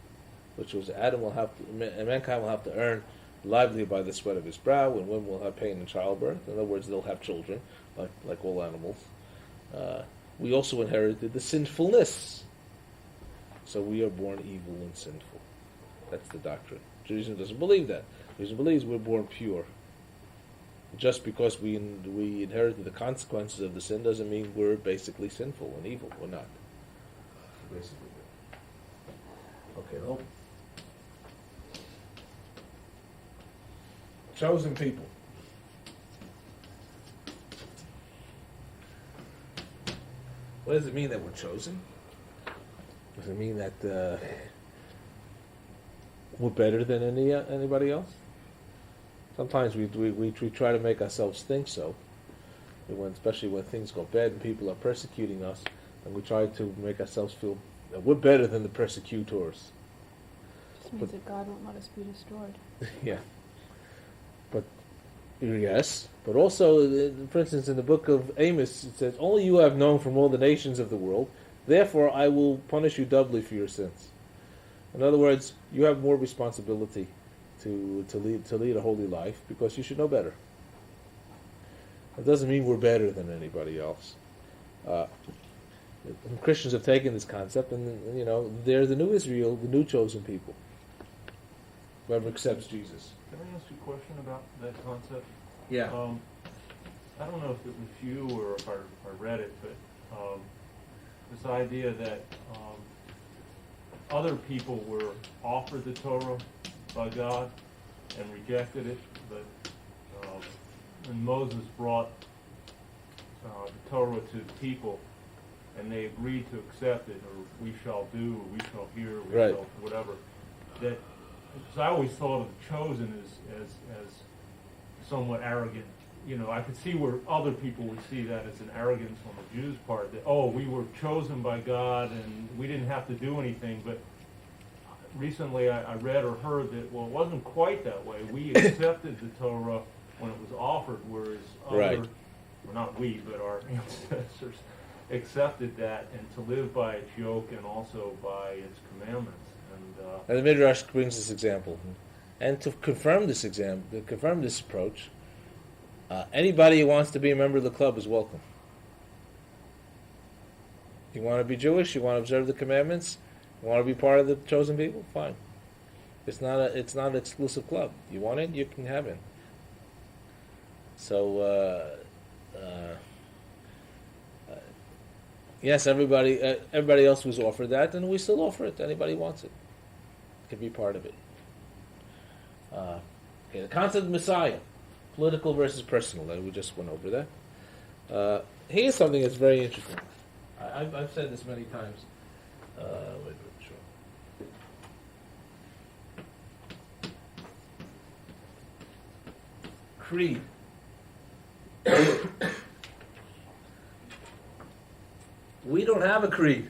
which was mankind will have to earn livelihood by the sweat of his brow, and women will have pain in childbirth. In other words, they'll have children, like all animals. We also inherited the sinfulness. So we are born evil and sinful. That's the doctrine. Judaism doesn't believe that. Judaism believes we're born pure. Just because we inherited the consequences of the sin doesn't mean we're basically sinful and evil. We're not. Basically. Okay, well. Chosen people. What does it mean that we're chosen? Does it mean that we're better than anybody else? Sometimes we try to make ourselves think so, especially when things go bad and people are persecuting us, and we try to make ourselves feel that we're better than the persecutors. Just means that God won't let us be destroyed. Yeah. But yes, but also, for instance, in the book of Amos, it says, "Only you have known from all the nations of the world. Therefore, I will punish you doubly for your sins." In other words, you have more responsibility to lead a holy life because you should know better. It doesn't mean we're better than anybody else. And Christians have taken this concept, and they're the new Israel, the new chosen people. Whoever accepts Jesus. Can I ask you a question about that concept? Yeah. I don't know if it was you or if I read it, but this idea that other people were offered the Torah by God and rejected it, but when Moses brought the Torah to the people and they agreed to accept it, or we shall do, or we shall hear, or we Right. shall whatever, that, because I always thought of the chosen as somewhat arrogant. I could see where other people would see that as an arrogance on the Jews' part, that, we were chosen by God and we didn't have to do anything. But recently I read or heard that, it wasn't quite that way. We accepted the Torah when it was offered, whereas Right. well, not we, but our ancestors accepted that, and to live by its yoke and also by its commandments. And the Midrash brings this example, and to confirm this approach, anybody who wants to be a member of the club is welcome. You want to be Jewish, you want to observe the commandments, you want to be part of the chosen people, fine. It's not an exclusive club. You want it, you can have it. So, yes, everybody else was offered that, and we still offer it to anybody who wants it. Can be part of it. Okay, the concept of Messiah, political versus personal. We just went over that. Here's something that's very interesting. I've said this many times. Creed. We don't have a creed.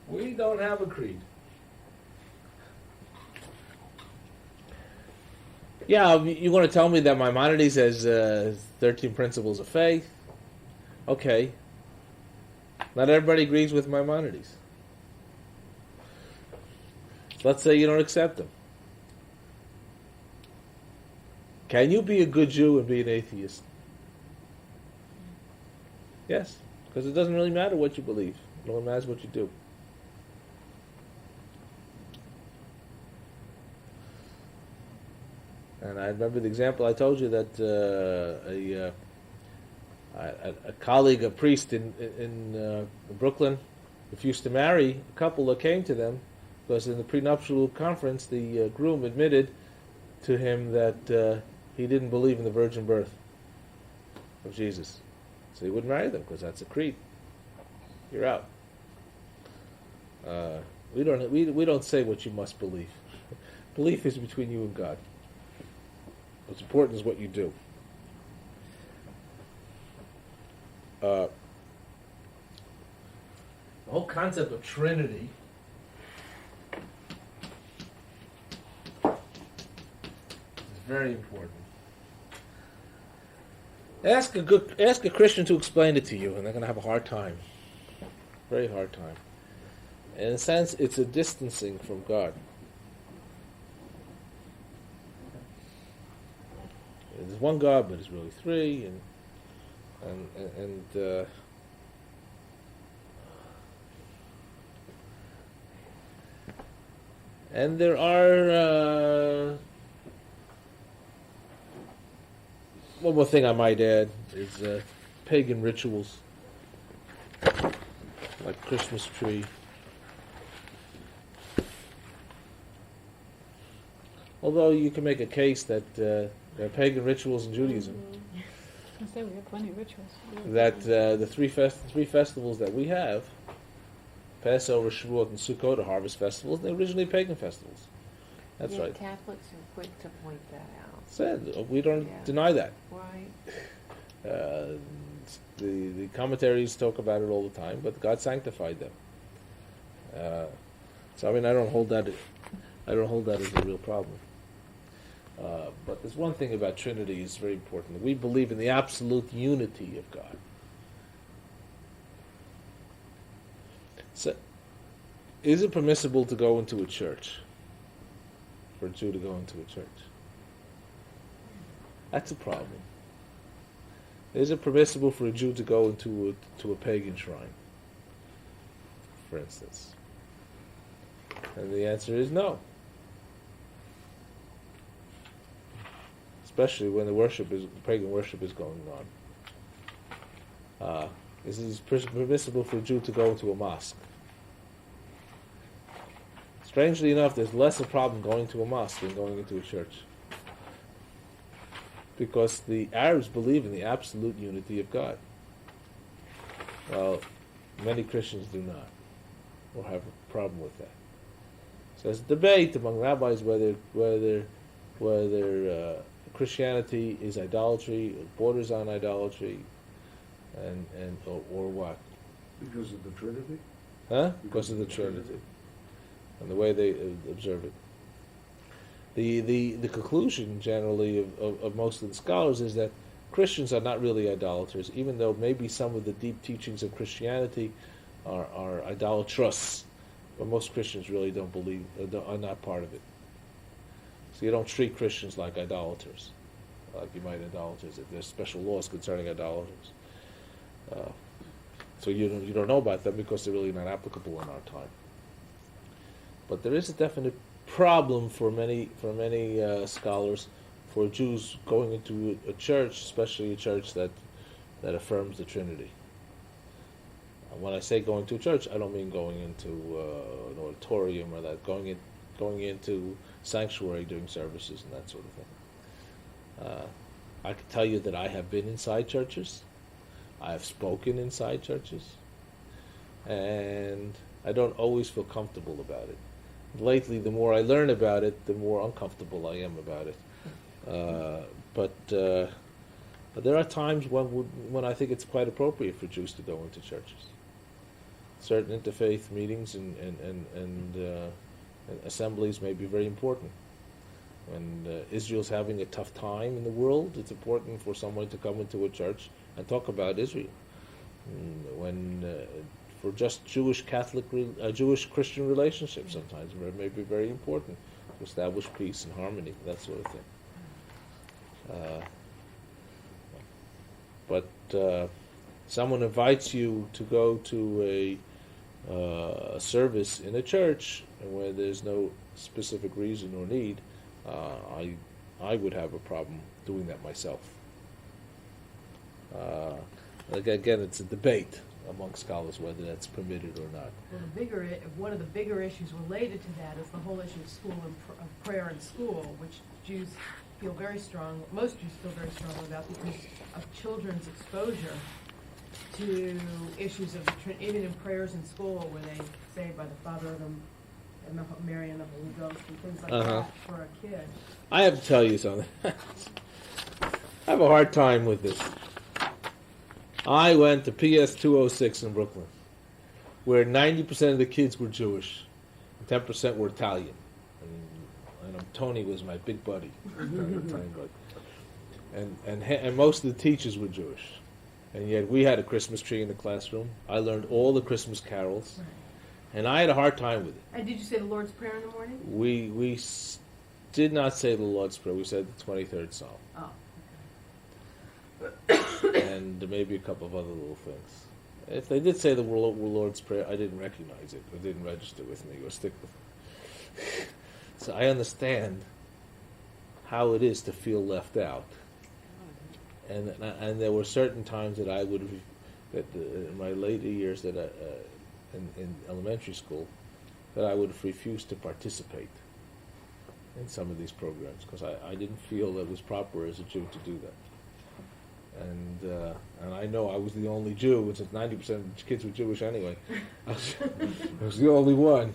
We don't have a creed. Yeah, you want to tell me that Maimonides has 13 principles of faith? Okay. Not everybody agrees with Maimonides. Let's say you don't accept them. Can you be a good Jew and be an atheist? Yes, because it doesn't really matter what you believe. It only matters what you do. And I remember the example I told you that a colleague, a priest in Brooklyn, refused to marry a couple that came to them because in the prenuptial conference the groom admitted to him that he didn't believe in the virgin birth of Jesus. So he wouldn't marry them because that's a creed. You're out. We don't say what you must believe. Belief is between you and God. What's important is what you do. The whole concept of Trinity is very important. Ask a Christian to explain it to you, and they're going to have a hard time. Very hard time. In a sense, it's a distancing from God. There's one God, but it's really three, and there are one more thing I might add is pagan rituals like Christmas tree. Although you can make a case that there are pagan rituals in Judaism. I say we have plenty of rituals. That the three festivals that we have, Passover, Shavuot, and Sukkot, are harvest festivals. They're originally pagan festivals. That's right. Catholics are quick to point that out. Said we don't Yeah. deny that. Right. The commentaries talk about it all the time, but God sanctified them. So I mean, I don't hold that as a real problem. But there's one thing about Trinity is very important. We believe in the absolute unity of God. So, is it permissible to go into a church? For a Jew to go into a church? That's a problem. Is it permissible for a Jew to go into a pagan shrine, for instance? And the answer is no. Especially when pagan worship is going on. Is it permissible for a Jew to go into a mosque? Strangely enough, there's less a problem going to a mosque than going into a church. Because the Arabs believe in the absolute unity of God. Well, many Christians do not, or have a problem with that. So there's a debate among rabbis whether Christianity is idolatry, or borders on idolatry, or what? Because of the Trinity? Huh? Because of the Trinity and the way they observe it. The conclusion generally of most of the scholars is that Christians are not really idolaters, even though maybe some of the deep teachings of Christianity are idolatrous, but most Christians really don't believe, are not part of it. So you don't treat Christians like idolaters, like you might idolaters if there's special laws concerning idolaters. So you don't know about them because they're really not applicable in our time. But there is a definite problem for many scholars for Jews going into a church, especially a church that affirms the Trinity. When I say going to a church, I don't mean going into an auditorium or that. Going into sanctuary doing services and that sort of thing. I can tell you that I have been inside churches. I have spoken inside churches, and I don't always feel comfortable about it. Lately, the more I learn about it, the more uncomfortable I am about it. But there are times when I think it's quite appropriate for Jews to go into churches. Certain interfaith meetings and assemblies may be very important. When Israel's having a tough time in the world, it's important for someone to come into a church and talk about Israel. When for just Jewish Christian relationships, sometimes it may be very important to establish peace and harmony, that sort of thing. But someone invites you to go to a service in a church where there's no specific reason or need, I would have a problem doing that myself. Again, it's a debate among scholars whether that's permitted or not. Well, one of the bigger issues related to that is the whole issue of school and of prayer in school, which Jews feel very strong, most Jews feel very strongly about because of children's exposure to issues of even in prayers in school where they say by the Father and the Mary and the Holy Ghost and things like that for a kid. I have to tell you something. I have a hard time with this. I went to PS 206 in Brooklyn, where 90% of the kids were Jewish, and 10% were Italian. And Tony was my big buddy. And most of the teachers were Jewish. And yet we had a Christmas tree in the classroom. I learned all the Christmas carols. Right. And I had a hard time with it. And did you say the Lord's Prayer in the morning? We did not say the Lord's Prayer. We said the 23rd Psalm. Oh. And maybe a couple of other little things. If they did say the Lord's Prayer, I didn't recognize it. It didn't register with me or stick with me. So I understand how it is to feel left out. And there were certain times that I would have, in my later years that in elementary school, that I would have refused to participate in some of these programs because I didn't feel that it was proper as a Jew to do that. And I know I was the only Jew, and since 90% of the kids were Jewish anyway, I was the only one,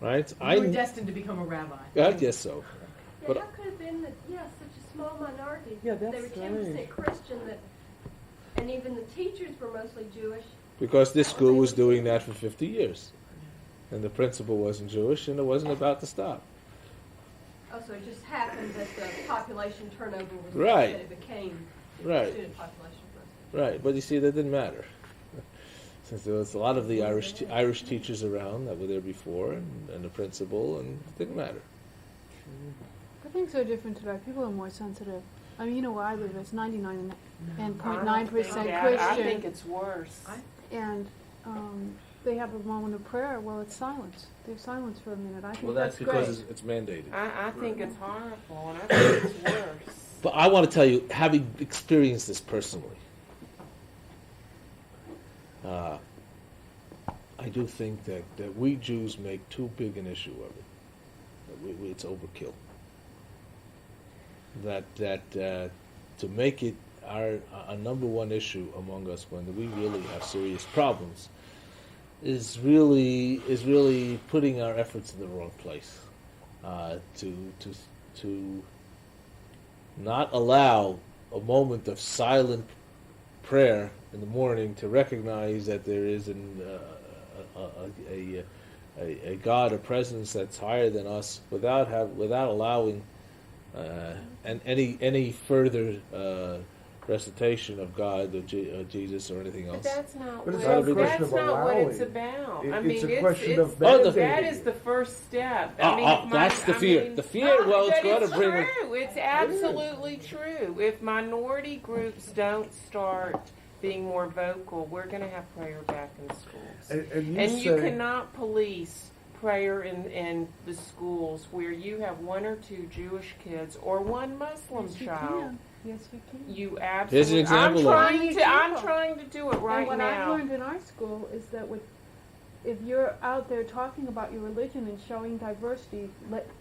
right? You were destined to become a rabbi. I guess so. Yeah, But how could it have been that, such a small minority? Yeah, that's They were strange. 10% Christian, and even the teachers were mostly Jewish. because this school was doing that for 50 years. And the principal wasn't Jewish, and it wasn't about to stop. Oh, so it just happened that the population turnover was Right. that it became Right. student population. Right, but you see, that didn't matter. Since there was a lot of the Irish teachers around that were there before, and the principal, and it didn't matter. But things are different today. People are more sensitive. I mean, you know where I live, it's 99.9% I think Christian, it's worse. and they have a moment of prayer. Well, it's silence. There's silence for a minute. I think Well, that's great. because it's mandated. I think it's horrible, and I think it's worse. But I want to tell you, having experienced this personally, I do think that we Jews make too big an issue of it. That it's overkill. That to make it our number one issue among us when we really have serious problems is really putting our efforts in the wrong place. To not allow a moment of silent prayer in the morning to recognize that there is a God, a presence that's higher than us, without allowing and any further recitation of God or Jesus or anything But else. that's not But what, it's not a question that's of not what it's allowing. about. It- I it's mean, a question it's, of Oh, the- that mandating is it. the first step. Ah, I mean, ah, if that's the fear. mean, The fear, well, it's but gotta it's bring it- true. It's absolutely true. If minority groups don't start being more vocal, we're going to have prayer back in schools. And You say, cannot police prayer in the schools where you have one or two Jewish kids or one Muslim Yes, we child. can. Yes, we can. You Here's an absolutely. example of it. I'm trying to do it right and what now. I've learned in our school is that if you're out there talking about your religion and showing diversity,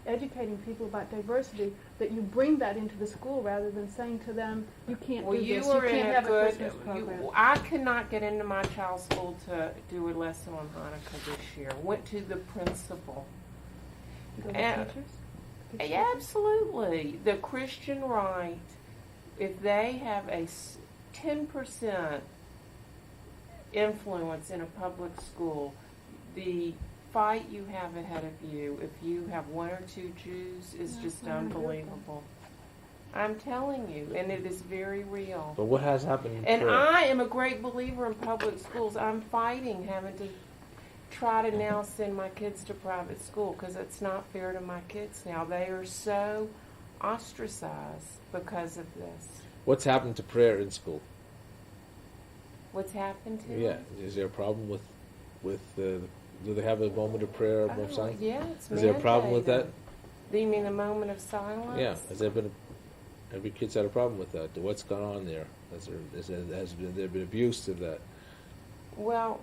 educating people about diversity, that you bring that into the school rather than saying to them, you can't Well, do you this, are you in can't a have a good. Christmas program. I could not get into my child's school to do a lesson on Hanukkah this year. Went to the principal. You go and- to teachers? Yeah, absolutely. The Christian right, if they have a 10% influence in a public school, the fight you have ahead of you, if you have one or two Jews, is Yeah, just I agree with that. unbelievable. I'm telling you, and it is very real. But what has happened in And prayer? I am a great believer in public schools. I'm fighting having to try to now send my kids to private school because it's not fair to my kids now. They are so ostracized because of this. What's happened to prayer in school? What's happened to Yeah, them? is there a problem with do they have a moment of prayer of Oh, silence? yeah, it's Is there a problem with that? mandated. Do you mean a moment of silence? Yeah, has there been every kid's had a problem with that? What's gone on there? Has there been abuse of that? Well,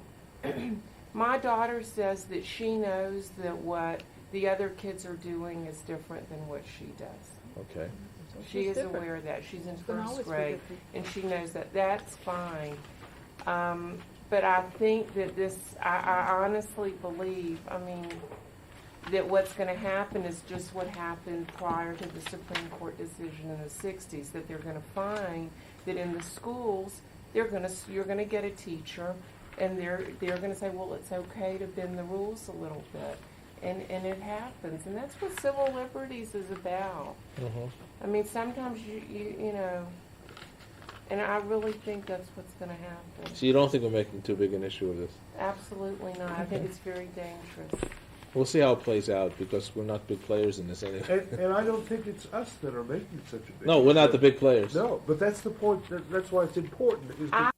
my daughter says that she knows that what the other kids are doing is different than what she does. Okay. She It's is different. aware of that. She's in It's gonna first always be grade, different. and she knows that. That's fine. But I think that this, I honestly believe, that what's going to happen is just what happened prior to the Supreme Court decision in the 60s, that they're going to find that in the schools, you're going to get a teacher, and they're going to say, well, it's okay to bend the rules a little bit. And it happens, and that's what civil liberties is about. Mm-hmm. Sometimes you know, and I really think that's what's going to happen. So you don't think we're making too big an issue of this? Absolutely not. I think it's very dangerous. We'll see how it plays out because we're not big players in this anyway. and I don't think it's us that are making such a big No, we're not issue. the big players. No, but that's the point. That's why it's important. Is I